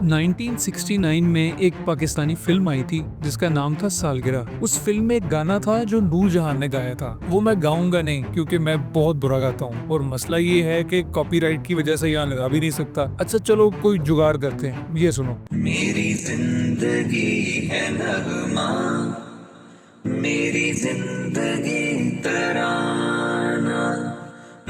1969 में एक पाकिस्तानी फिल्म आई थी जिसका नाम था सालगिरह। उस फिल्म में एक गाना था जो नूरजहान ने गाया था। वो मैं गाऊंगा नहीं क्योंकि मैं बहुत बुरा गाता हूँ और मसला ये है कि कॉपीराइट की वजह से यहाँ लगा भी नहीं सकता। अच्छा चलो कोई जुगाड़ करते हैं, ये सुनो। मेरी जिंदगी है नगमा, मेरी जिंदगी तराना,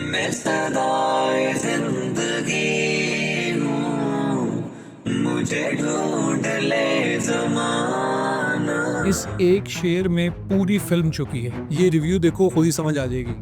मैं सदाए जिंदगी हूँ, मुझे ढूंढ ले जमाना। इस एक शेर में पूरी फिल्म चुकी है। ये रिव्यू देखो, खुद ही समझ आ जाएगी।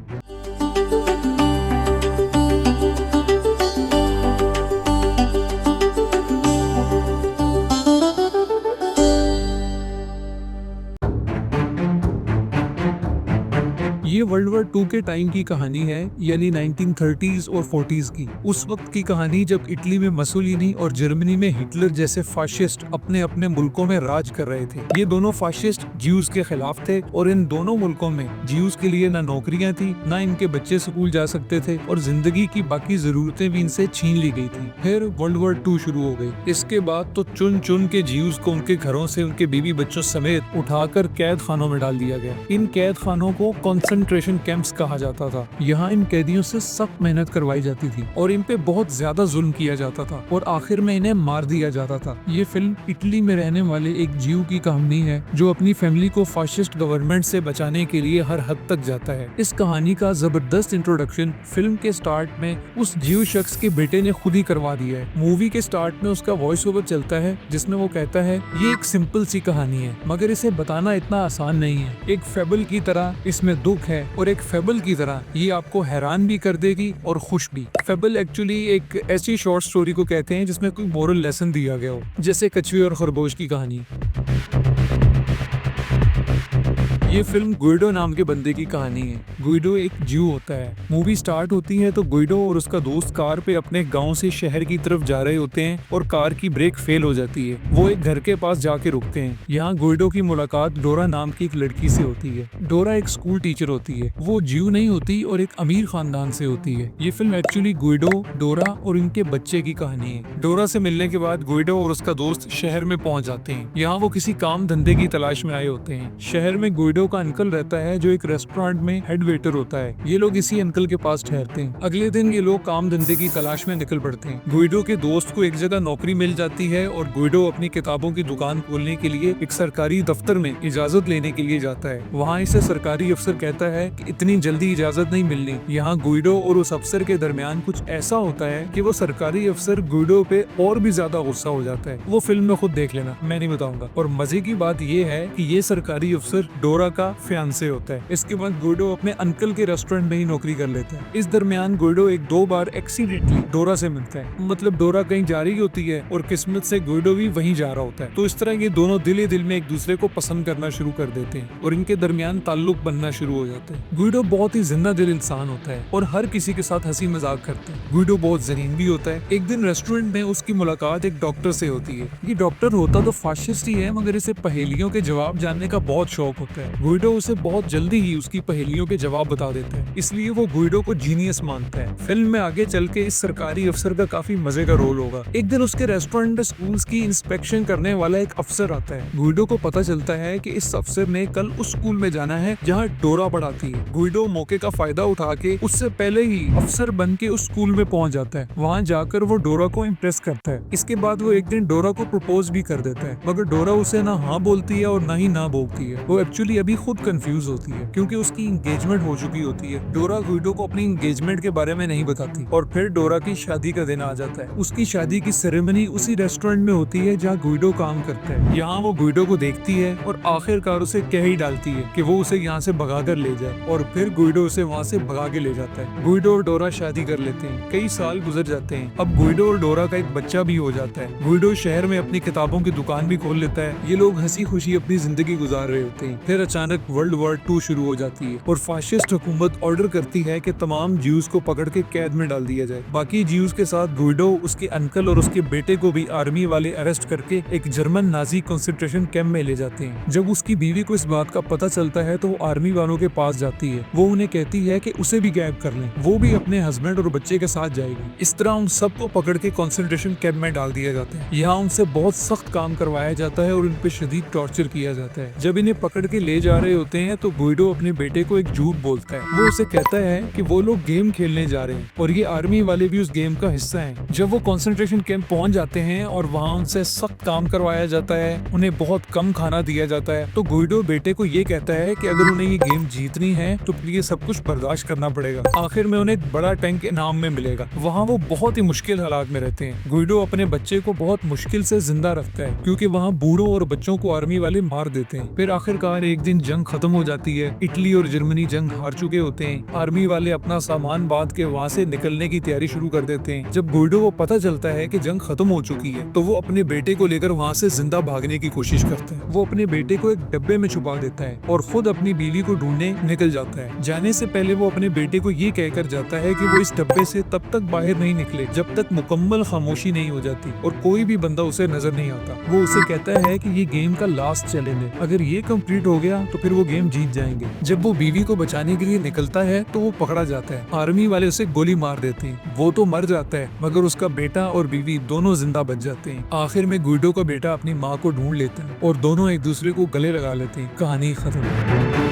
ये वर्ल्ड वॉर 2 के टाइम की कहानी है, यानी 1930s और 40s की। उस वक्त की कहानी जब इटली में मसोलिनी और जर्मनी में हिटलर जैसे फाशिस्ट अपने अपने मुल्कों में राज कर रहे थे। ये दोनों फाशिस्ट ज्यूज के खिलाफ थे और इन दोनों मुल्कों में ज्यूज के लिए ना नौकरियां थी, ना इनके बच्चे स्कूल जा सकते थे और जिंदगी की बाकी जरूरतें भी इनसे छीन ली गई थी। फिर वर्ल्ड वॉर 2 शुरू हो गई। इसके बाद तो चुन चुन के ज्यूज को उनके घरों से उनके बीवी बच्चों समेत उठाकर कैद खानों में डाल दिया गया। इन कैद खानों को कंसंट्रेशन कैंप्स कहा जाता था। यहाँ इन कैदियों से सख्त मेहनत करवाई जाती थी और इन पे बहुत ज्यादा जुल्म किया जाता था और आखिर में इन्हें मार दिया जाता था। ये फिल्म इटली में रहने वाले एक जीव की कहानी है जो अपनी फैमिली को फाशिस्ट गवर्नमेंट से बचाने के लिए हर हद तक जाता है। इस कहानी का जबरदस्त इंट्रोडक्शन फिल्म के स्टार्ट में उस जीव शख्स के बेटे ने खुद ही करवा दिया है। मूवी के स्टार्ट में उसका वॉइस ओवर चलता है जिसमें वो कहता है, ये एक सिंपल सी कहानी है मगर इसे बताना इतना आसान नहीं है। एक फेबल की तरह इसमें दुख है और एक फेबल की तरह ये आपको हैरान भी कर देगी और खुश भी। फेबल एक्चुअली एक ऐसी शॉर्ट स्टोरी को कहते हैं जिसमें कोई मोरल लेसन दिया गया हो, जैसे कछुए और खरगोश की कहानी। ये फिल्म गुइडो नाम के बंदे की कहानी है। गुइडो एक ज्यू होता है। मूवी स्टार्ट होती है तो गुइडो और उसका दोस्त कार पे अपने गांव से शहर की तरफ जा रहे होते हैं और कार की ब्रेक फेल हो जाती है। वो एक घर के पास जाके रुकते हैं। यहाँ गुइडो की मुलाकात डोरा नाम की एक लड़की से होती है। डोरा एक स्कूल टीचर होती है। वो ज्यू नहीं होती और एक अमीर खानदान से होती है। ये फिल्म एक्चुअली गुइडो, डोरा और इनके बच्चे की कहानी है। डोरा से मिलने के बाद गुइडो और उसका दोस्त शहर में पहुंच जाते हैं। यहाँ वो किसी काम धंधे की तलाश में आए होते हैं। शहर में गुइडो का अंकल रहता है जो एक रेस्टोरेंट में हेड वेटर होता है। ये लोग इसी अंकल के पास ठहरते हैं। अगले दिन ये लोग काम धंधे की तलाश में निकल पड़ते हैं। गुइडो के दोस्त को एक जगह नौकरी मिल जाती है और गुइडो अपनी किताबों की दुकान खोलने के लिए एक सरकारी दफ्तर में इजाजत लेने के लिए जाता है। वहाँ इसे सरकारी अफसर कहता है कि इतनी जल्दी इजाजत नहीं मिलनी। यहाँ गुइडो और उस अफसर के दरमियान कुछ ऐसा होता है कि वो सरकारी अफसर गुइडो पे और भी ज्यादा गुस्सा हो जाता है। वो फिल्म में खुद देख लेना, मैं नहीं बताऊंगा। और मजे की बात ये है कि ये सरकारी अफसर डोरा का फियांसे होता है। इसके बाद गुइडो अपने अंकल के रेस्टोरेंट में ही नौकरी कर लेता है। इस दरमियान गुइडो एक दो बार एक्सीडेंटली डोरा से मिलता है। मतलब डोरा कहीं जा रही होती है और किस्मत से गुइडो भी वहीं जा रहा होता है। तो इस तरह ये दोनों दिल ही दिल में एक दूसरे को पसंद करना शुरू कर देते हैं और इनके दरमियान ताल्लुक बनना शुरू हो जाता है। गुइडो बहुत ही जिंदा दिल इंसान होता है और हर किसी के साथ हंसी मजाक करता है। गुइडो बहुत जरीन भी होता है। एक दिन रेस्टोरेंट में उसकी मुलाकात एक डॉक्टर से होती है। ये डॉक्टर होता तो फाशिस्ट ही है मगर इसे पहेलियों के जवाब जानने का बहुत शौक होता है। गुइडो उसे बहुत जल्दी ही उसकी पहेलियों के जवाब बता देता है, इसलिए वो गुइडो को जीनियस मानता है। फिल्म में आगे चल के इस सरकारी अफसर का काफी मजे का रोल होगा। एक दिन उसके रेस्टोरेंट में स्कूल्स की इंस्पेक्शन करने वाला एक अफसर आता है। गुइडो को पता चलता है कि इस अफसर ने कल उस स्कूल में जाना है जहाँ डोरा पढ़ाती है। गुइडो मौके का फायदा उठा के उससे पहले ही अफसर बन के उस स्कूल में पहुंच जाता है। वहाँ जाकर वो डोरा को इम्प्रेस करता है। इसके बाद वो एक दिन डोरा को प्रपोज भी कर देता है मगर डोरा उसे ना हाँ बोलती है और ना ही ना बोलती है। वो एक्चुअली अभी खुद कंफ्यूज होती है क्योंकि उसकी एंगेजमेंट हो चुकी होती है। डोरा गुइडो को अपनी एंगेजमेंट के बारे में नहीं बताती और फिर डोरा की शादी का दिन आ जाता है। उसकी शादी की सेरेमनी उसी रेस्टोरेंट में होती है जहाँ गुइडो काम करता है। यहाँ वो गुइडो को देखती है और आखिरकार उसे कह ही डालती है कि वो उसे यहाँ से भगा कर ले जाए और फिर गुइडो उसे वहाँ से भगा के ले जाता है। गुइडो और डोरा शादी कर लेते हैं। कई साल गुजर जाते हैं। अब गुइडो और डोरा का एक बच्चा भी हो जाता है। गुइडो शहर में अपनी किताबों की दुकान भी खोल लेता है। ये लोग हंसी खुशी अपनी जिंदगी गुजार रहे होते हैं। फिर अचानक वर्ल्ड वॉर 2 शुरू हो जाती है और फाशिस्ट हुकूमत ऑर्डर करती है कि तमाम ज्यूज को पकड़ के कैद में डाल दिया जाए। बाकी ज्यूज के साथ गुइडो, उसके अंकल और उसके बेटे को भी आर्मी वाले अरेस्ट करके एक जर्मन नाजी कंसंट्रेशन कैंप में ले जाते हैं। जब उसकी बीवी को इस बात का पता चलता है तो वो आर्मी वालों के पास जाती है। वो उन्हें कहती है कि उसे भी कैद कर लें, वो भी अपने हस्बैंड और बच्चे के साथ जाएगी। इस तरह उन सबको पकड़ के कंसंट्रेशन कैंप में डाल दिया जाता है। यहाँ उनसे बहुत सख्त काम करवाया जाता है और उन पे शदीद टॉर्चर किया जाता है। जब इन्हें पकड़ के ले जा रहे होते हैं तो गुइडो अपने बेटे को एक झूठ बोलता है। वो उसे कहता है कि वो लोग गेम खेलने जा रहे हैं और ये आर्मी वाले भी उस गेम का हिस्सा हैं। जब वो कंसंट्रेशन कैंप पहुंच जाते हैं और वहाँ उनसे सख्त काम करवाया जाता है, उन्हें बहुत कम खाना दिया जाता है, तो गुइडो बेटे को ये कहता है कि अगर उन्हें ये गेम जीतनी है तो ये सब कुछ बर्दाश्त करना पड़ेगा। आखिर में उन्हें एक बड़ा टैंक इनाम में मिलेगा। वहाँ वो बहुत ही मुश्किल हालात में रहते हैं। गुइडो अपने बच्चे को बहुत मुश्किल से जिंदा रखता है क्योंकि वहाँ बूढ़ों और बच्चों को आर्मी वाले मार देते हैं। फिर आखिरकार एक दिन जंग खत्म हो जाती है। इटली और जर्मनी जंग हार चुके होते हैं। आर्मी वाले अपना सामान बांध के वहाँ से निकलने की तैयारी शुरू कर देते हैं। जब गुइडो को पता चलता है कि जंग खत्म हो चुकी है तो वो अपने बेटे को लेकर वहाँ से जिंदा भागने की कोशिश करता है। वो अपने बेटे को एक डब्बे में छुपा देता है और खुद अपनी बीवी को ढूंढने निकल जाता है। जाने से पहले वो अपने बेटे को ये कहकर जाता है कि वो इस डब्बे से तब तक बाहर नहीं निकले जब तक मुकम्मल खामोशी नहीं हो जाती और कोई भी बंदा उसे नजर नहीं आता। वो उसे कहता है कि ये गेम का लास्ट चैलेंज है, अगर ये कंप्लीट हो गया तो फिर वो गेम जीत जाएंगे। जब वो बीवी को बचाने के लिए निकलता है तो वो पकड़ा जाता है। आर्मी वाले उसे गोली मार देते हैं। वो तो मर जाता है मगर उसका बेटा और बीवी दोनों जिंदा बच जाते हैं। आखिर में गुइडो का बेटा अपनी माँ को ढूंढ लेता है और दोनों एक दूसरे को गले लगा लेते हैं। कहानी खत्म।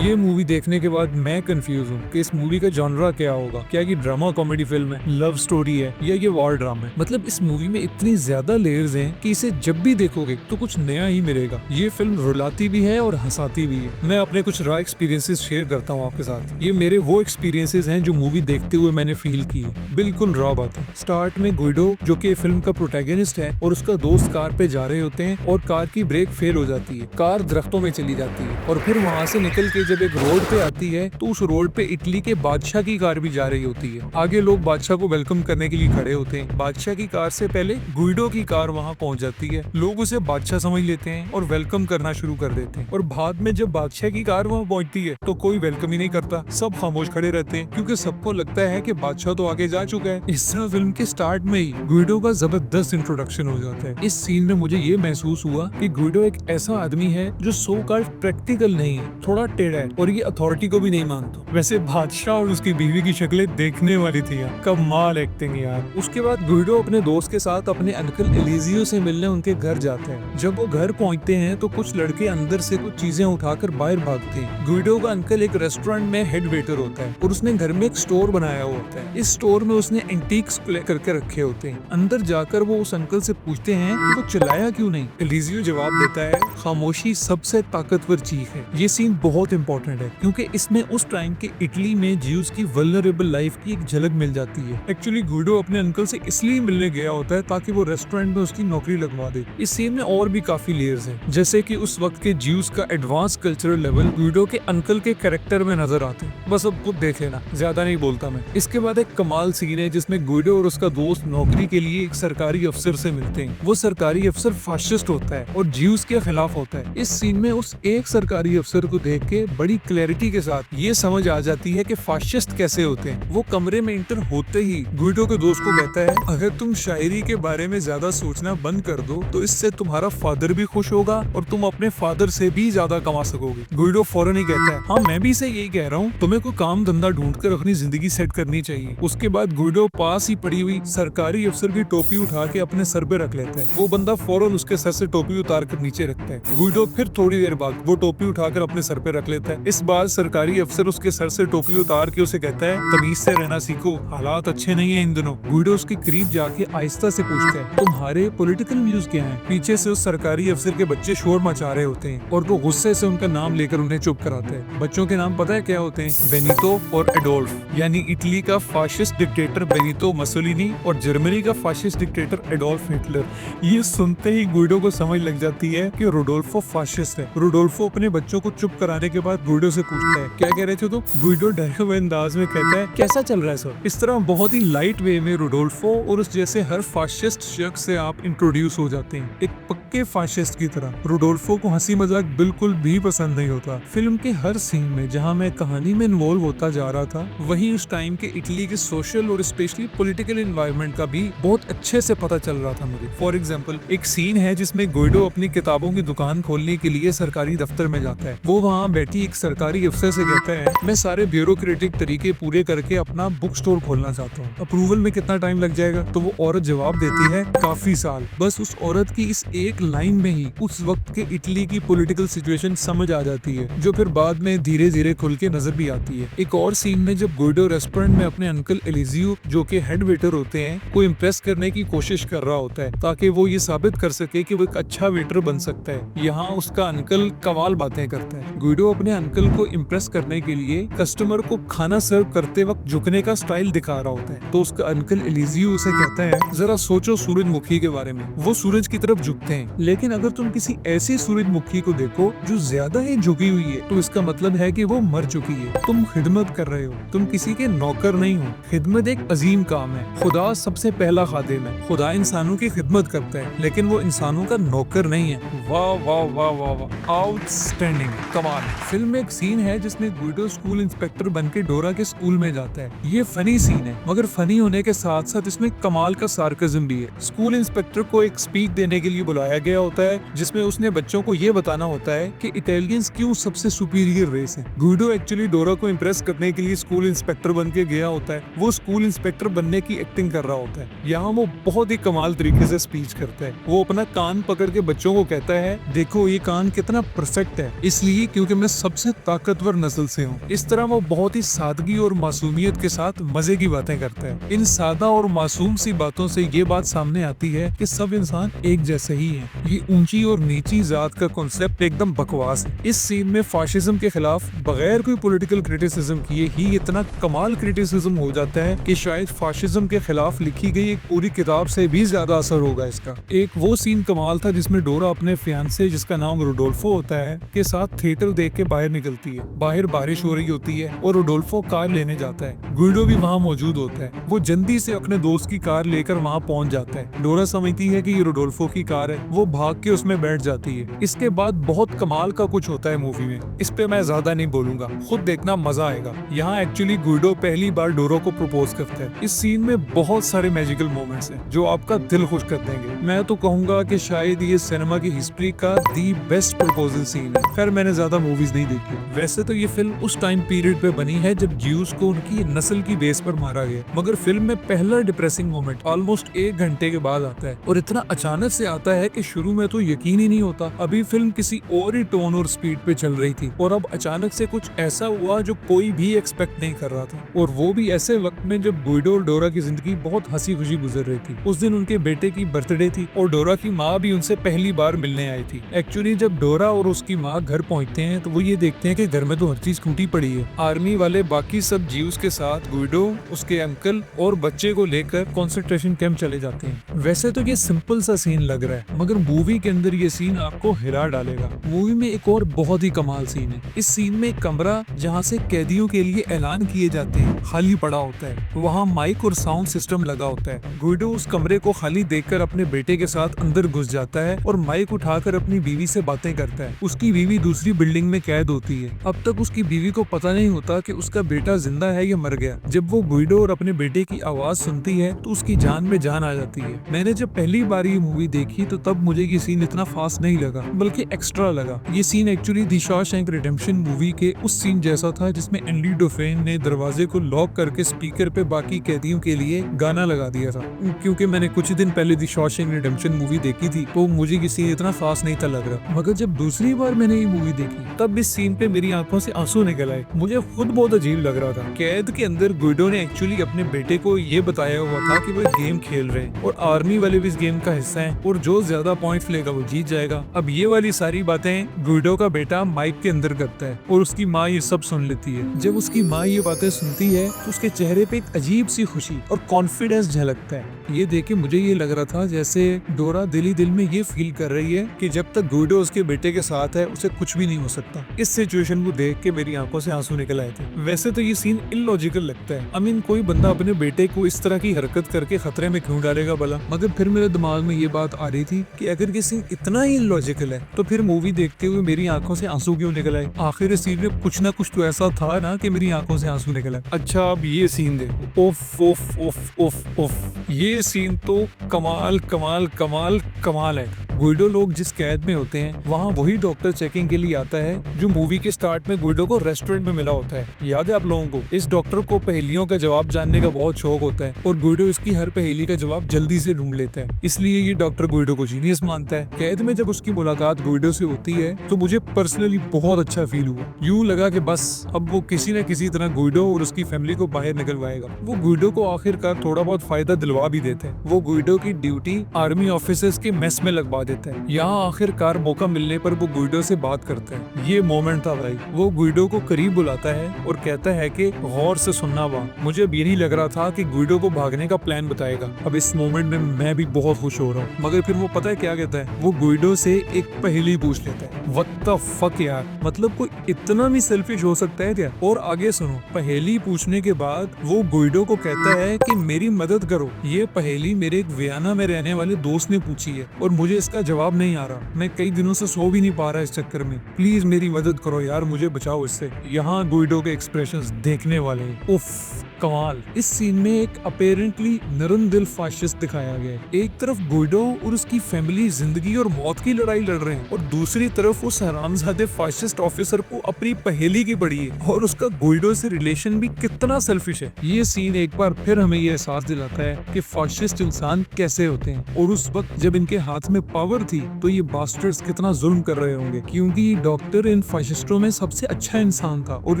ये मूवी देखने के बाद मैं कंफ्यूज हूँ कि इस मूवी का जॉनरा क्या होगा। क्या ये ड्रामा कॉमेडी फिल्म है, लव स्टोरी है या ये वॉर ड्रामा है। मतलब इस मूवी में इतनी ज्यादा लेयर्स हैं कि इसे जब भी देखोगे तो कुछ नया ही मिलेगा। ये फिल्म रुलाती भी है और हंसाती भी है। मैं अपने कुछ रॉ एक्सपीरियंसेस शेयर करता हूँ आपके साथ। ये मेरे वो एक्सपीरियंसेस हैं जो मूवी देखते हुए मैंने फील की है। बिल्कुल रॉ बात है। स्टार्ट में गुइडो जो कि फिल्म का प्रोटैगनिस्ट है और उसका दोस्त कार पे जा रहे होते हैं और कार की ब्रेक फेल हो जाती है। कार दरख्तों में चली जाती है और फिर वहाँ से निकल के जब एक रोड पे आती है तो उस रोड पे इटली के बादशाह की कार भी जा रही होती है। आगे लोग बादशाह को वेलकम करने के लिए खड़े होते हैं। बादशाह की कार से पहले गुइडो की कार वहाँ पहुँच जाती है। लोग उसे बादशाह समझ लेते हैं और वेलकम करना शुरू कर देते हैं। और बाद में जब बादशाह की कार वहाँ पहुँचती है तो कोई वेलकम ही नहीं करता, सब खामोश खड़े रहते हैं क्योंकि सबको लगता है कि बादशाह तो आगे जा चुका है। इस तरह फिल्म के स्टार्ट में ही गुइडो का जबरदस्त इंट्रोडक्शन हो जाता है। इस सीन में मुझे ये महसूस हुआ कि गुइडो एक ऐसा आदमी है जो सो कॉल्ड प्रैक्टिकल नहीं है, थोड़ा टेढ़ा है और ये अथॉरिटी को भी नहीं मानता। वैसे बादशाह और उसकी बीवी की शक्लें देखने वाली थी यार, कमाल एक्टिंग यार। उसके बाद गुइडो अपने दोस्त के साथ अपने अंकल एलिजियो से मिलने उनके घर जाते हैं। जब वो घर पहुंचते हैं तो कुछ लड़के अंदर से कुछ चीजें उठाकर बाहर भागते हैं। गुइडो का अंकल एक रेस्टोरेंट में हेड वेटर होता है और उसने घर में एक स्टोर बनाया हुआ होता है। इस स्टोर में उसने एंटीक्स करके रखे होते हैं। अंदर जाकर वो उस अंकल से पूछते हैं कि वो चिल्लाया क्यों नहीं। एलिजियो जवाब देता है, खामोशी सबसे ताकतवर चीज है। ये सीन बहुत इंपॉर्टेंट है क्योंकि इसमें उस टाइम के इटली में ज्यूज की वल्नरेबल लाइफ की एक झलक मिल जाती है। एक्चुअली गुइडो अपने अंकल से इसलिए मिलने गया होता है ताकि वो रेस्टोरेंट में उसकी नौकरी लगवा दे। इस सीन में और भी काफी लेयर्स हैं, जैसे कि उस वक्त के ज्यूज का एडवांस कल्चरल लेवल गुइडो के अंकल के कैरेक्टर में नजर आते हैं। बस अब खुद देख लेना, ज्यादा नहीं बोलता मैं। इसके बाद एक कमाल सीन है जिसमें गुइडो और उसका दोस्त नौकरी के लिए एक सरकारी अफसर से मिलते हैं। वो सरकारी अफसर फाशिस्ट होता है और ज्यूज के खिलाफ होता है। इस सीन में उस एक सरकारी अफसर को देख के बड़ी क्लैरिटी के साथ ये समझ आ जाती है कि फाशिस्ट कैसे होते हैं। वो कमरे में इंटर होते ही गुइडो के दोस्त को कहता है, अगर तुम शायरी के बारे में ज्यादा सोचना बंद कर दो तो इससे तुम्हारा फादर भी खुश होगा और तुम अपने फादर से भी ज्यादा कमा सकोगे। गुइडो फौरन ही कहता है, हाँ मैं भी से यही कह रहा हूँ, तुम्हें कोई काम धंधा ढूंढकर अपनी जिंदगी सेट करनी चाहिए। उसके बाद गुइडो पास ही पड़ी हुई सरकारी अफसर की टोपी उठा के अपने सर पे रख लेता है। वो बंदा फौरन उसके सर से टोपी उतार कर नीचे रखता है। गुइडो फिर थोड़ी देर बाद वो टोपी उठाकर अपने सर पे रख लेता है। इस बार सरकारी अफसर उसके सर से टोपी उतार के उसे कहता है, तमीज से रहना सीखो, हालात अच्छे नहीं है इन दिनों। गुइडो उसके करीब जाके आहिस्ता से पूछता है, तुम्हारे पॉलिटिकल व्यूज क्या हैं? पीछे से उस सरकारी अफसर के बच्चे शोर मचा रहे होते हैं और वो गुस्से से उनका नाम लेकर उन्हें चुप कराते हैं। बच्चों के नाम पता है क्या होते हैं? बेनितो और एडोल्फ, यानी इटली का फाशिस्ट डिक्टेटर बेनितो मसोलिनी और जर्मनी का फाशिस्ट डिक्टेटर एडोल्फ हिटलर। ये सुनते ही गुइडो को समझ लग जाती है कि रोडोल्फो फाशिस्ट है। रोडोल्फो अपने बच्चों को चुप कराने के बाद साथ गुइडो से पूछता है, क्या कह रहे थे तो गुइडो डरे हुए अंदाज में कहता है, कैसा चल रहा है सर। इस तरह बहुत ही लाइट वे में रोडोल्फो और उस जैसे हर फाशिस्ट शख्स से आप इंट्रोड्यूस हो जाते हैं, एक पक्के फाशिस्ट की तरह। रोडोल्फो को हंसी मजाक बिल्कुल भी पसंद नहीं होता। फिल्म के हर सीन में जहाँ मैं कहानी में इन्वॉल्व होता जा रहा था, वहीं उस टाइम के इटली के सोशल और स्पेशली पॉलिटिकल एनवायरनमेंट का भी बहुत अच्छे से पता चल रहा था मुझे। फॉर एग्जाम्पल, एक सीन है जिसमें गुइडो अपनी किताबों की दुकान खोलने के लिए सरकारी दफ्तर में जाता है। वो वहाँ बैठी एक सरकारी अफसर से कहता है, मैं सारे ब्यूरोक्रेटिक तरीके पूरे करके अपना बुक स्टोर खोलना चाहता हूँ, अप्रूवल में कितना टाइम लग जाएगा? तो वो औरत जवाब देती है, काफी साल। बस उस औरत की इस एक लाइन में ही उस वक्त के इटली की पॉलिटिकल सिचुएशन समझ आ जाती है, जो फिर बाद में धीरे धीरे खुल के नजर भी आती है। एक और सीन में जब गुइडो रेस्टोरेंट में अपने अंकल एलिजियो, जो कि हेड वेटर होते हैं, को इम्प्रेस करने की कोशिश कर रहा होता है ताकि वो ये साबित कर सके कि वो एक अच्छा वेटर बन सकता है, यहाँ उसका अंकल कमाल बातें करता है। गुइडो अपने अंकल को इम्प्रेस करने के लिए कस्टमर को खाना सर्व करते वक्त झुकने का स्टाइल दिखा रहा होता है, तो उसका अंकल एलिजियो उसे कहता है, जरा सोचो सूरजमुखी के बारे में, वो सूरज की तरफ झुकते हैं, लेकिन अगर तुम किसी ऐसी सूरजमुखी को देखो जो ज्यादा ही झुकी हुई है, तो इसका मतलब है कि वो मर चुकी है। तुम खिदमत कर रहे हो, तुम किसी के नौकर नहीं हो। खिदमत एक अजीम काम है, खुदा सबसे पहला खादिम है। खुदा इंसानों की खिदमत करता है, लेकिन वो इंसानों का नौकर नहीं है। वाह वाह वाह वाह वाह, आउटस्टैंडिंग, कमाल। फिल्म में एक सीन है जिसमें गुइडो स्कूल इंस्पेक्टर बनके डोरा के स्कूल में जाता है। ये फनी सीन है, मगर फनी होने के साथ साथ इसमें कमाल का सार्कज्म भी है। स्कूल इंस्पेक्टर को एक स्पीच देने के लिए बुलाया गया होता है, जिसमें उसने बच्चों को ये बताना होता है कि इटालियंस क्यों सबसे सुपीरियर रेस है। गुइडो एक्चुअली डोरा को इम्प्रेस करने के लिए स्कूल इंस्पेक्टर बन के गया होता है। वो स्कूल इंस्पेक्टर बनने की एक्टिंग कर रहा होता है। यहाँ वो बहुत ही कमाल तरीके से स्पीच करता है। वो अपना कान पकड़ के बच्चों को कहता है, देखो ये कान कितना परफेक्ट है, इसलिए क्योंकि मैं सबसे ताकतवर नस्ल से हूँ। इस तरह वो बहुत ही सादगी और मासूमियत के साथ मजे की बातें करता है। इन सादा और मासूम सी बातों से ये बात सामने आती है कि सब इंसान एक जैसे ही हैं। ये ऊंची और नीची जात का कॉन्सेप्ट एकदम बकवास है। इस सीन में फाशिज्म के खिलाफ बगैर कोई पॉलिटिकल क्रिटिसिज्म किए ही इतना कमाल क्रिटिसिज्म हो जाता है कि शायद फाशिज्म के खिलाफ लिखी गई एक पूरी किताब से भी ज्यादा असर होगा इसका। एक वो सीन कमाल था जिसमें डोरा अपने फियांसे, जिसका नाम रोडोल्फो होता है, के साथ थिएटर देख के बाहर निकलती है। बाहर बारिश हो रही होती है और रोडोल्फो कार लेने जाता है। गुइडो भी वहाँ मौजूद होता है। वो जल्दी से अपने दोस्त की कार लेकर वहाँ पहुँच जाता है। डोरा समझती है कि ये रोडोल्फो की कार है, वो भाग के उसमें बैठ जाती है। इसके बाद बहुत कमाल का कुछ होता है मूवी में, इस पे मैं ज्यादा नहीं बोलूंगा, खुद देखना, मजा आएगा। यहाँ एक्चुअली गुइडो पहली बार डोरा को प्रपोज करता है। इस सीन में बहुत सारे मैजिकल मोमेंट्स हैं जो आपका दिल खुश कर देंगे। मैं तो कहूंगा कि शायद ये सिनेमा की हिस्ट्री का दी बेस्ट प्रपोजल सीन है। खैर मैंने ज्यादा मूवीज नहीं देखी। वैसे तो ये फिल्म उस टाइम पीरियड पे बनी है जब ज्यूज को उनकी नस्ल की बेस पर मारा गया, मगर फिल्म में पहला डिप्रेसिंग मोमेंट ऑलमोस्ट 1 घंटे के बाद आता है, और इतना अचानक से आता है कि शुरू में तो यकीन ही नहीं होता। अभी फिल्म किसी और ही टोन और स्पीड पे चल रही थी, और अब अचानक से कुछ ऐसा हुआ जो कोई भी एक्सपेक्ट नहीं कर रहा था, और वो भी ऐसे वक्त में जब गुइडो और डोरा की जिंदगी बहुत हंसी खुशी गुजर रही थी। उस दिन उनके बेटे की बर्थडे थी और डोरा की माँ भी उनसे पहली बार मिलने आई थी। एक्चुअली जब डोरा और उसकी माँ घर पहुँचते हैं तो वो ये देखते हैं कि घर में तो हर चीज टूटी पड़ी है। आर्मी वाले बाकी सब जीव्स के साथ गुइडो, उसके अंकल और बच्चे को लेकर कंसंट्रेशन कैंप चले जाते हैं। वैसे तो ये सिंपल सा सीन लग रहा है, मगर मूवी के अंदर ये सीन आपको हिला डालेगा। मूवी में एक और बहुत ही कमाल सीन है। इस सीन में एक कमरा जहाँ से कैदियों के लिए ऐलान किए जाते हैं खाली पड़ा होता है। वहाँ माइक और साउंड सिस्टम लगा होता है। गुइडो उस कमरे को खाली देखकर अपने बेटे के साथ अंदर घुस जाता है और माइक उठाकर अपनी बीवी से बातें करता है। उसकी बीवी दूसरी बिल्डिंग में कैद होती है। अब तक उसकी बीवी को पता नहीं होता कि उसका बेटा जिंदा है या मर गया। जब वो गुइडो और अपने बेटे की आवाज सुनती है तो उसकी जान में जान आ जाती है। मैंने जब पहली बार ये मूवी देखी तो तब मुझे ये सीन इतना फास्ट नहीं लगा, बल्कि एक्स्ट्रा लगा। ये scene actually the Shawshank Redemption movie के उस सीन जैसा था जिसमें एंडी डोफेन ने दरवाजे को लॉक करके स्पीकर पे बाकी कैदियों के लिए गाना लगा दिया था। क्योंकि मैंने कुछ दिन पहले द शॉशैंक रिडेम्पशन मूवी देखी थी तो मुझे ये सीन इतना फास्ट नहीं था लग रहा, मगर जब दूसरी बार मैंने ये मूवी देखी तब इस सीन पे मेरी आंखों से आंसू निकल आए। मुझे खुद बहुत अजीब लग रहा था। कैद के अंदर गुइडो ने एक्चुअली अपने बेटे को ये बताया हुआ था कि वो गेम खेल रहे हैं और आर्मी वाले भी इस गेम का हिस्सा हैं और जो ज्यादा पॉइंट्स लेगा वो जीत जाएगा। अब ये वाली सारी बातें गुइडो का बेटा माइक के अंदर करता है और उसकी माँ ये सब सुन लेती है। जब उसकी माँ ये बातें सुनती है तो उसके चेहरे पे एक अजीब सी खुशी और कॉन्फिडेंस झलकता है। ये देख के मुझे ये लग रहा था जैसे डोरा दिल ही दिल में ये फील कर रही है कि जब तक गुइडो उसके बेटे के साथ है उसे कुछ भी नहीं हो सकता। इस सिचुएशन को देख के मेरी आंखों से आंसू निकल आए थे। वैसे तो ये सीन इलॉजिकल लगता है। आई मीन कोई बंदा अपने बेटे को इस तरह की हरकत करके खतरे में क्यों डालेगा भला, मगर फिर मेरे दिमाग में ये बात आ रही थी कि अगर ये सीन इतना ही इलॉजिकल है तो फिर मूवी देखते हुए मेरी आंखों से आंसू क्यों निकल आए। आखिर इस सीन में कुछ ना कुछ तो ऐसा था ना कि मेरी आंखों से आंसू निकल आए। अच्छा अब ये सीन देखो, ओफ ओफ ओफ ओफ ओफ, ये सीन तो कमाल कमाल कमाल कमाल है। गुइडो लोग जिस कैद में होते हैं वहाँ वही डॉक्टर चेकिंग के लिए आता है जो मूवी के स्टार्ट में गुइडो को रेस्टोरेंट में मिला होता है। याद है आप लोगों को? इस डॉक्टर को पहेलियों का जवाब जानने का बहुत शौक होता है और गुइडो इसकी हर पहेली का जवाब जल्दी से ढूंढ लेता है, इसलिए ये डॉक्टर गुइडो को जीनियस मानता है। कैद में जब उसकी मुलाकात गुइडो से होती है तो मुझे पर्सनली बहुत अच्छा फील हुआ। यूं लगा कि बस अब वो किसी न किसी तरह गुइडो और उसकी फैमिली को बाहर निकलवाएगा। वो गुइडो को आखिरकार थोड़ा बहुत फायदा दिलवा भी देते हैं। वो गुइडो की ड्यूटी आर्मी ऑफिसर्स के मेस में लगवा देता है। यहाँ आखिरकार मौका मिलने पर वो गुइडो से बात करता है। ये मोमेंट था भाई। वो गुइडो को करीब बुलाता है और कहता है कि गौर से सुनना बा। मुझे अब ये नहीं लग रहा था कि गुइडो को भागने का प्लान बताएगा। अब इस मोमेंट में मैं भी बहुत खुश हो रहा हूँ। मगर फिर वो पता है क्या कहता है? वो गुइडो से एक पहेली पूछ लेता है। व्हाट द फक यार, मतलब कोई इतना भी सेल्फिश हो सकता है क्या? और आगे सुनो, पहेली पूछने के बाद वो गुइडो को कहता है कि मेरी मदद करो। ये पहेली मेरे एक वियना में रहने वाले दोस्त ने पूछी है और मुझे इसका जवाब नहीं आ रहा। मैं कई दिनों से सो भी नहीं पा रहा इस चक्कर में। प्लीज मेरी मदद करो यार, मुझे बचाओ इससे। यहाँ गुइडो के एक्सप्रेशंस देखने वाले हैं। उफ कमाल। इस सीन में एक अपेरेंटली नरम दिल फाशिस्ट दिखाया गया है। एक तरफ गुइडो और उसकी फैमिली जिंदगी और मौत की लड़ाई लड़ रहे हैं और दूसरी तरफ उस हरामजादे फाशिस्ट ऑफिसर को अपनी पहेली की पड़ी है और उसका गुइडो से रिलेशन भी कितना सेल्फिश है। ये सीन एक बार फिर हमें ये एहसास दिलाता है कि फाशिस्ट इंसान कैसे होते हैं और उस वक्त जब इनके हाथ में पावर थी तो ये बास्टर्ड्स कितना जुल्म कर रहे होंगे, क्योंकि ये डॉक्टर इन फाशिस्टों में सबसे अच्छा इंसान था और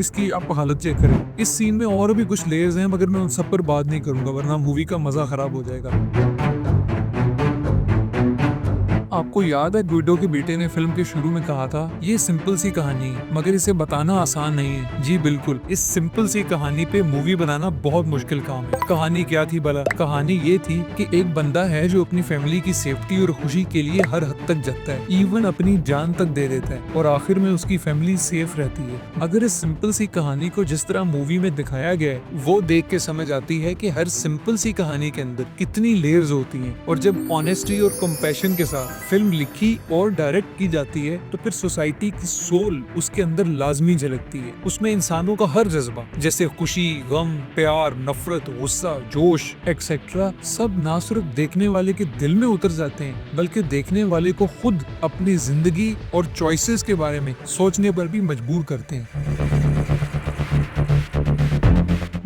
इसकी आप हालत चेक करें। इस सीन में और भी कुछ लेयर्स हैं मगर मैं उन सब पर बात नहीं करूंगा वरना मूवी का मजा खराब हो जाएगा। आपको याद है गुइडो के बेटे ने फिल्म के शुरू में कहा था ये सिंपल सी कहानी है मगर इसे बताना आसान नहीं है। जी बिल्कुल, इस सिंपल सी कहानी पे मूवी बनाना बहुत मुश्किल काम है। कहानी क्या थी भला? कहानी ये थी कि एक बंदा है जो अपनी फैमिली की सेफ्टी और खुशी के लिए हर हद तक जगता है, इवन अपनी जान तक दे देता है और आखिर में उसकी फैमिली सेफ रहती है। अगर इस सिंपल सी कहानी को जिस तरह मूवी में दिखाया गया है वो देख के समझ आती है कि हर सिंपल सी कहानी के अंदर कितनी लेयर्स होती हैं और जब ऑनेस्टी और कंपैशन के साथ फिल्म लिखी और डायरेक्ट की जाती है तो फिर सोसाइटी की सोल उसके अंदर लाजमी झलकती है। उसमें इंसानों का हर जज्बा जैसे खुशी, गम, प्यार, नफरत, गुस्सा, जोश एक्सेट्रा सब ना सिर्फ देखने वाले के दिल में उतर जाते हैं बल्कि देखने वाले को खुद अपनी जिंदगी और चॉइसेस के बारे में सोचने पर भी मजबूर करते हैं।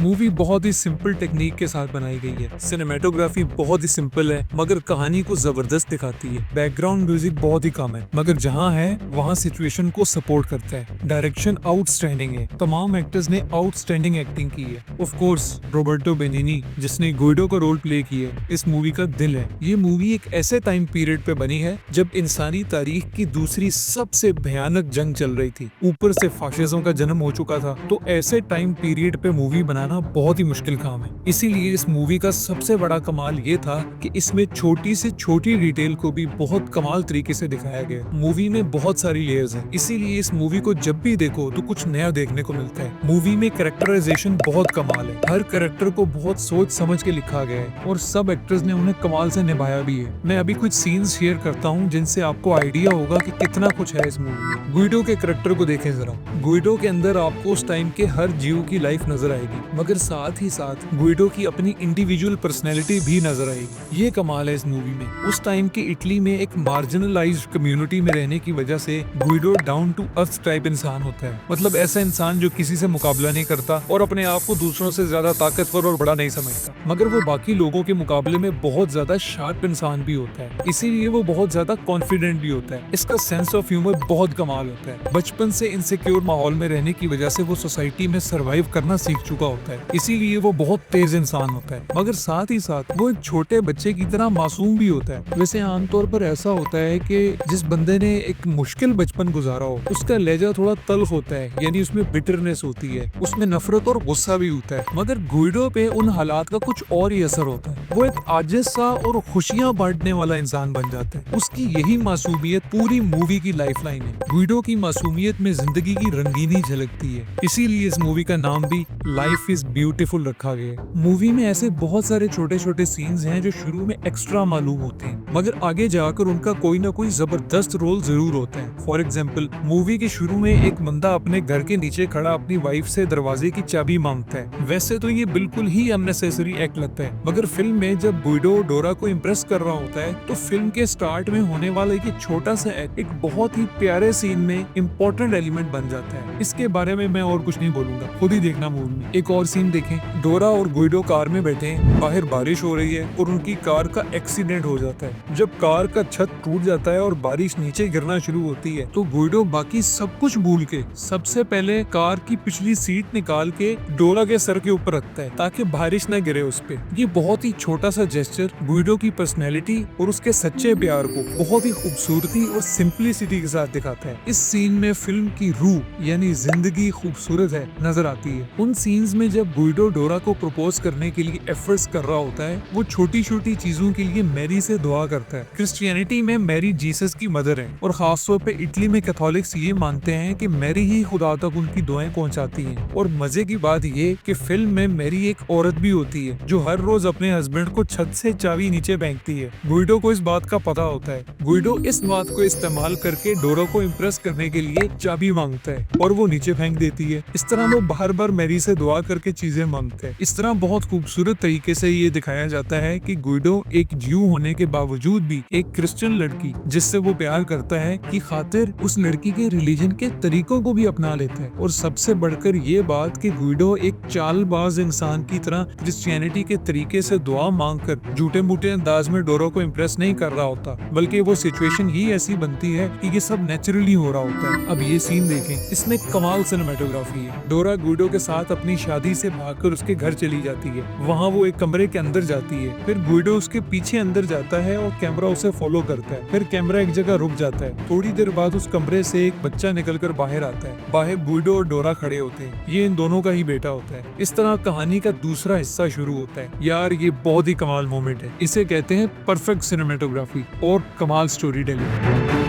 मूवी बहुत ही सिंपल टेक्निक के साथ बनाई गई है। सिनेमेटोग्राफी बहुत ही सिंपल है मगर कहानी को जबरदस्त दिखाती है। बैकग्राउंड म्यूजिक बहुत ही कम है मगर जहाँ है वहाँ सिचुएशन को सपोर्ट करता है। डायरेक्शन आउटस्टैंडिंग है। तमाम एक्टर्स ने आउटस्टैंडिंग एक्टिंग की है। ऑफ कोर्स रोबर्टो बेनिनी जिसने गुइडो का रोल प्ले किया है इस मूवी का दिल है। ये मूवी एक ऐसे टाइम पीरियड पे बनी है जब इंसानी तारीख की दूसरी सबसे भयानक जंग चल रही थी, ऊपर से फाशिज्म का जन्म हो चुका था। तो ऐसे टाइम पीरियड पे मूवी बनाना बहुत ही मुश्किल काम है। इसीलिए इस मूवी का सबसे बड़ा कमाल ये था कि इसमें छोटी से छोटी डिटेल को भी बहुत कमाल तरीके से दिखाया गया। मूवी में बहुत सारी लेयर्स हैं, इसीलिए इस मूवी को जब भी देखो तो कुछ नया देखने को मिलता है। मूवी में कैरेक्टराइजेशन बहुत कमाल है। हर कैरेक्टर को बहुत सोच समझ के लिखा गया है और सब एक्टर्स ने उन्हें कमाल से निभाया भी है। मैं अभी कुछ सीन्स शेयर करता हूँ जिनसे आपको आइडिया होगा कि कितना कुछ है इस मूवी में। गुइडो के कैरेक्टर को देखें जरा। गुइडो के अंदर आपको उस टाइम के हर जीव की लाइफ नजर आएगी मगर साथ ही साथ गुइडो की अपनी इंडिविजुअल पर्सनैलिटी भी नजर आएगी। ये कमाल है इस मूवी में। उस टाइम के इटली में एक मार्जिनलाइज्ड कम्युनिटी में रहने की वजह से Guido down to earth type इंसान होता है। मतलब ऐसा इंसान जो किसी से मुकाबला नहीं करता और अपने आप को दूसरों से ज्यादा ताकतवर और बड़ा नहीं समझता, मगर वो बाकी लोगों के मुकाबले में बहुत ज्यादा शार्प इंसान भी होता है। इसीलिए वो बहुत ज्यादा कॉन्फिडेंट भी होता है। इसका सेंस ऑफ ह्यूमर बहुत कमाल होता है। बचपन से इनसिक्योर माहौल में रहने की वजह से वो सोसाइटी में सर्वाइव करना सीख चुका होता है। है, इसीलिए वो बहुत तेज इंसान होता है, मगर साथ ही साथ वो एक छोटे बच्चे की तरह मासूम भी होता है। वैसे आमतौर पर ऐसा होता है कि जिस बंदे ने एक मुश्किल बचपन गुजारा हो उसका लहजा थोड़ा तल्ख होता है, यानी उसमें बिटरनेस होती है, उसमें नफरत और गुस्सा भी होता है। मगर गुइडो पे उन हालात का कुछ और ही असर होता है। वो एक आजिज सा और खुशियां बांटने वाला इंसान बन जाता है। उसकी यही मासूमियत पूरी मूवी की लाइफलाइन है। गुइडो की मासूमियत में जिंदगी की रंगीनी झलकती है, इसीलिए इस मूवी का नाम भी लाइफ इज ब्यूटीफुल रखा गया है। मूवी में ऐसे बहुत सारे छोटे छोटे सीन्स हैं जो शुरू में एक्स्ट्रा मालूम होते हैं, मगर आगे जाकर उनका कोई ना कोई जबरदस्त रोल जरूर होता है। फॉर एग्जाम्पल, मूवी के शुरू में एक बंदा अपने घर के नीचे खड़ा अपनी वाइफ से दरवाजे की चाबी मांगता है। वैसे तो ये बिल्कुल ही अननेसेसरी एक्ट लगता है, मगर फिल्म में जब गुइडो डोरा को इम्प्रेस कर रहा होता है तो फिल्म के स्टार्ट में होने वाला एक छोटा सा एक्ट एक बहुत ही प्यारे सीन में इम्पोर्टेंट एलिमेंट बन जाता है। इसके बारे में मैं और कुछ नहीं बोलूंगा, खुद ही देखना मूवी में। एक और सीन देखें, डोरा और गुइडो कार में बैठे हैं, बाहर बारिश हो रही है और उनकी कार का एक्सीडेंट हो जाता है। जब कार का छत टूट जाता है और बारिश नीचे गिरना शुरू होती है तो गुइडो बाकी सब कुछ भूल के सबसे पहले कार की पिछली सीट निकाल के डोरा के सर के ऊपर रखता है ताकि बारिश न गिरे उस पे। ये बहुत ही छोटा सा जेस्चर गुइडो की पर्सनैलिटी और उसके सच्चे प्यार को बहुत ही खूबसूरती और सिंपलिसिटी के साथ दिखाता है। इस सीन में फिल्म की रूह यानी जिंदगी खूबसूरत है नजर आती है। उन सीन्स में जब गुइडो डोरा को प्रपोज करने के लिए एफर्ट्स कर रहा होता है, वो छोटी छोटी चीजों के लिए मैरी से दुआ करता है। क्रिश्चियनिटी में मैरी जीसस की मदर है और खासतौर पे इटली में कैथोलिक्स ये मानते हैं कि मैरी ही खुदा तक उनकी दुआएं पहुंचाती हैं। और मजे की बात ये कि फिल्म में मैरी एक औरत भी होती है जो हर रोज अपने हस्बैंड को छत से चाबी नीचे फेंकती है। गुइडो को इस बात का पता होता है। गुइडो इस बात को इस्तेमाल करके डोरा को इम्प्रेस करने के लिए चाबी मांगता है और वो नीचे फेंक देती है। इस तरह वो बार बार मैरी से दुआ करके चीजें मांगता है। इस तरह बहुत खूबसूरत तरीके से ये दिखाया जाता है कि गुइडो एक ज्यू होने के बावजूद भी एक क्रिश्चियन लड़की जिससे वो प्यार करता है की खातिर उस लड़की के रिलीजन के तरीकों को भी अपना लेता है। और सबसे बढ़कर ये बात कि गुइडो एक चालबाज इंसान की तरह क्रिश्चियनिटी के तरीके से दुआ मांगकर झूठे मूठे अंदाज में डोरा को इम्प्रेस नहीं कर रहा होता, बल्कि वो सिचुएशन ही ऐसी बनती है कि ये सब नेचुरली हो रहा होता है। अब ये सीन देखें, इसमें कमाल सिनेमेटोग्राफी है। डोरा गुइडो के साथ अपनी शादी से भागकर उसके घर चली जाती है। वहाँ वो एक कमरे के अंदर जाती है, फिर गुइडो उसके पीछे अंदर जाता है और कैमरा उसे फॉलो करता है। फिर कैमरा एक जगह रुक जाता है। थोड़ी देर बाद उस कमरे से एक बच्चा निकलकर बाहर आता है। बाहर गुइडो और डोरा खड़े होते हैं। ये इन दोनों का ही बेटा होता है। इस तरह कहानी का दूसरा हिस्सा शुरू होता है। यार ये बहुत ही कमाल मोमेंट है। इसे कहते हैं परफेक्ट सिनेमेटोग्राफी और कमाल स्टोरी टेलिंग।